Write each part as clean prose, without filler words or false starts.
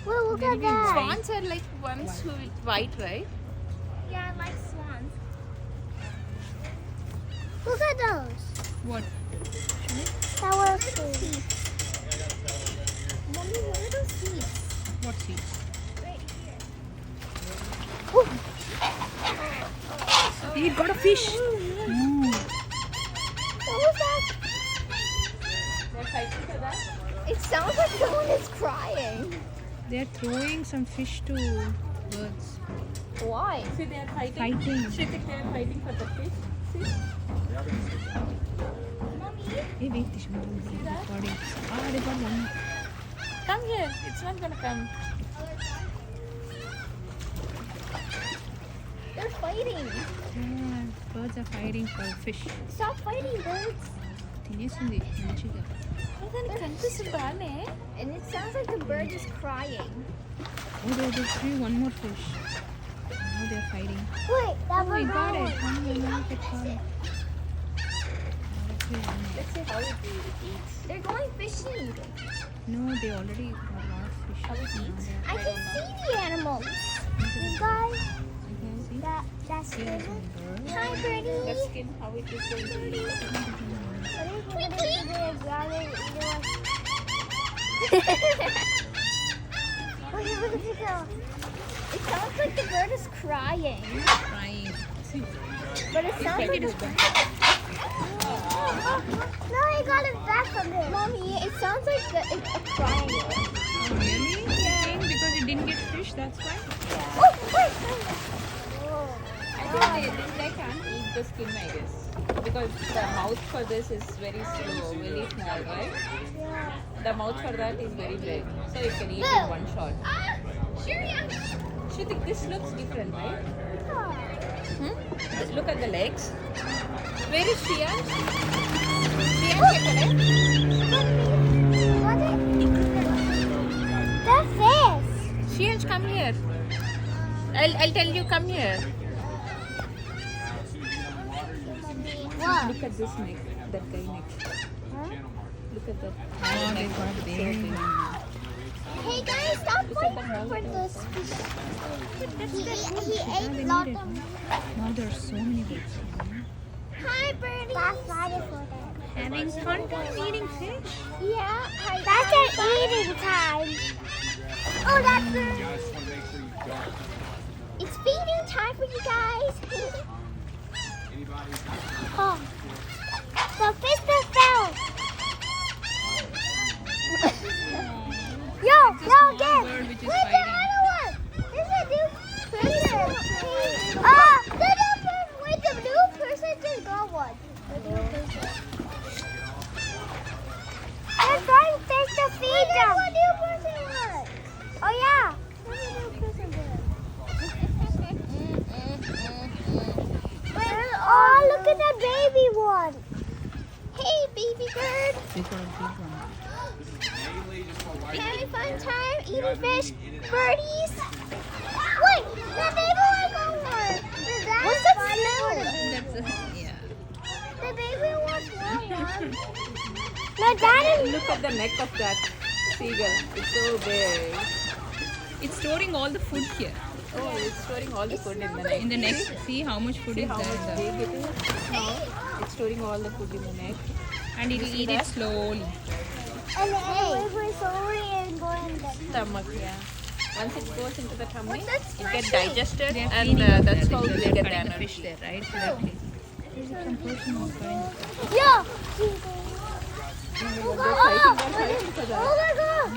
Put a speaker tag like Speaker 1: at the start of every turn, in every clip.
Speaker 1: Well, look at that.
Speaker 2: Swans are like ones who white, right?
Speaker 1: Yeah, I like swans. Look at those.
Speaker 3: What?
Speaker 1: That was cool.
Speaker 2: Mommy, what are those seeds?
Speaker 3: What seeds?
Speaker 1: Right here.
Speaker 3: He got a fish.
Speaker 1: What was that?
Speaker 2: They're fighting for that.
Speaker 1: It sounds like someone is crying.
Speaker 3: They're throwing some fish to birds.
Speaker 1: Why?
Speaker 2: See, they are fighting.
Speaker 3: Fighting.
Speaker 2: Shritik, they are fighting for the fish. See?
Speaker 3: Hey, wait, this one. Recording. They got one.
Speaker 2: Come here. It's not gonna come.
Speaker 1: They're fighting.
Speaker 3: Yeah, birds are fighting for fish.
Speaker 1: Stop fighting, birds.
Speaker 3: తినేసింది మంచిగా.
Speaker 2: దానికి కనిపిస్తుంది బానే.
Speaker 1: And it sounds like the bird is crying.
Speaker 3: Oh, there's actually one more fish. Now they're fighting.
Speaker 1: Wait, that
Speaker 3: Oh, we
Speaker 1: was
Speaker 3: got
Speaker 1: that
Speaker 3: it.
Speaker 1: one.
Speaker 3: Oh, no, it got it.
Speaker 2: Let's see how it eats.
Speaker 1: They're going fishing.
Speaker 3: No, they already got a lot of fish.
Speaker 2: How it eats?
Speaker 1: I can see the animals. You guys,
Speaker 3: See?
Speaker 1: that's
Speaker 3: Here's
Speaker 1: good.
Speaker 3: one bird.
Speaker 1: Hi, birdie.
Speaker 2: The skin, how it is going to eat.
Speaker 1: It sounds like the bird is crying,
Speaker 3: Crying. See?
Speaker 1: but it sounds like
Speaker 3: It is back.
Speaker 1: No, I got it back from him. Mommy, it sounds like it's a crying.
Speaker 3: Oh, really? Yeah. Because it didn't get fish, that's why?
Speaker 1: Oh, wait.
Speaker 2: I think they can't eat the skin, I guess. Because the mouth for this is very slow, very small, right?
Speaker 1: Yeah.
Speaker 2: The mouth for that is very big. So it can eat in one shot. Shritik, this looks different, right? Hmm? Look at the legs. Where is Shian? Shian, check the legs.
Speaker 1: The fish.
Speaker 2: Shian, come here. I'll tell you, come here.
Speaker 1: What?
Speaker 2: Look at this neck, that guy neck. Look at that.
Speaker 3: Oh, they got big.
Speaker 1: Hey guys, stop fighting for this fish. He ate a lot of them.
Speaker 3: Now there's so many birds.
Speaker 1: Hi, birdie. That's why for that.
Speaker 3: Having fun time eating fish.
Speaker 1: Yeah, that's their eating time. Oh, that's bird. It's feeding time for you guys. Oh, the fish that fell. Yo, no, again.
Speaker 3: bird which is
Speaker 1: Where's the
Speaker 3: fighting.
Speaker 1: other one? There's a new person. The new person. Wait, the new person just got one. The new person. They're trying to take the feed them. What new person was? Oh yeah. Where's the new person there? Oh, look at that baby one. Hey, baby bird.
Speaker 3: They got a big one.
Speaker 1: Having fun time eating fish, birdies. Wait, the baby one got one. What's that smell?
Speaker 3: That's yeah.
Speaker 1: The baby wants one. No, that is.
Speaker 2: Look at the neck of that seagull. It's so big.
Speaker 3: It's storing all the food here.
Speaker 2: Oh, it's storing all the food in the neck.
Speaker 3: In the neck, see how much food
Speaker 2: See
Speaker 3: is
Speaker 2: how much
Speaker 3: there.
Speaker 2: big it is? It's storing all the food in the neck.
Speaker 3: And it will
Speaker 2: see
Speaker 3: eat
Speaker 2: that?
Speaker 3: it slowly.
Speaker 1: And the egg was slowly and going there.
Speaker 2: Stomach, yeah. Once it goes into the tummy,
Speaker 1: What's that
Speaker 2: it gets
Speaker 1: splashing?
Speaker 2: digested,
Speaker 3: They are
Speaker 2: and
Speaker 3: feeding up
Speaker 2: that's
Speaker 3: there.
Speaker 2: how
Speaker 3: They're
Speaker 2: they get the
Speaker 3: cutting the fish
Speaker 2: energy.
Speaker 3: there, right? Directly. There's some person who's going.
Speaker 1: Yeah.
Speaker 2: They're fighting for that.
Speaker 1: Oh my god!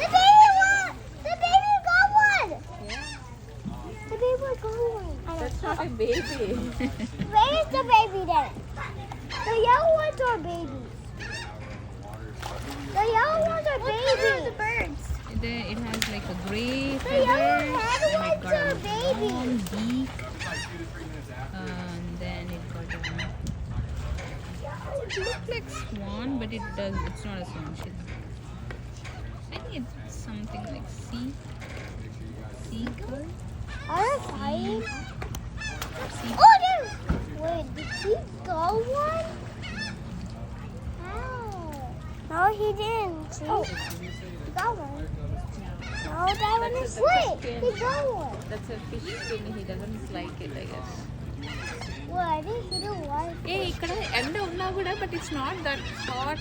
Speaker 1: The baby one! The baby got one!
Speaker 2: Yeah.
Speaker 1: The baby got one.
Speaker 2: That's not a baby.
Speaker 1: Where is the baby then? The yellow ones are babies. The yellow ones are babies. The birds.
Speaker 3: It has like a gray
Speaker 1: The yellow
Speaker 3: feathers
Speaker 1: head
Speaker 3: and it
Speaker 1: ones
Speaker 3: got
Speaker 1: are
Speaker 3: a
Speaker 1: babies.
Speaker 3: long beak. And then it got it looks like swan, but it's not a swan. I think it's something like seagull.
Speaker 1: Are they fighting?
Speaker 3: Sea-
Speaker 1: Oh, there! Wait, did he go one? No. No, he didn't. See? Oh, he got one. No, that
Speaker 2: that's a
Speaker 1: Wait,
Speaker 2: skin.
Speaker 1: he got one.
Speaker 2: That's a fish skin. He doesn't like it, I guess.
Speaker 1: Well, I think he don't like it.
Speaker 2: Hey, ikkada enda uన్నా kuda, but it's not that hot.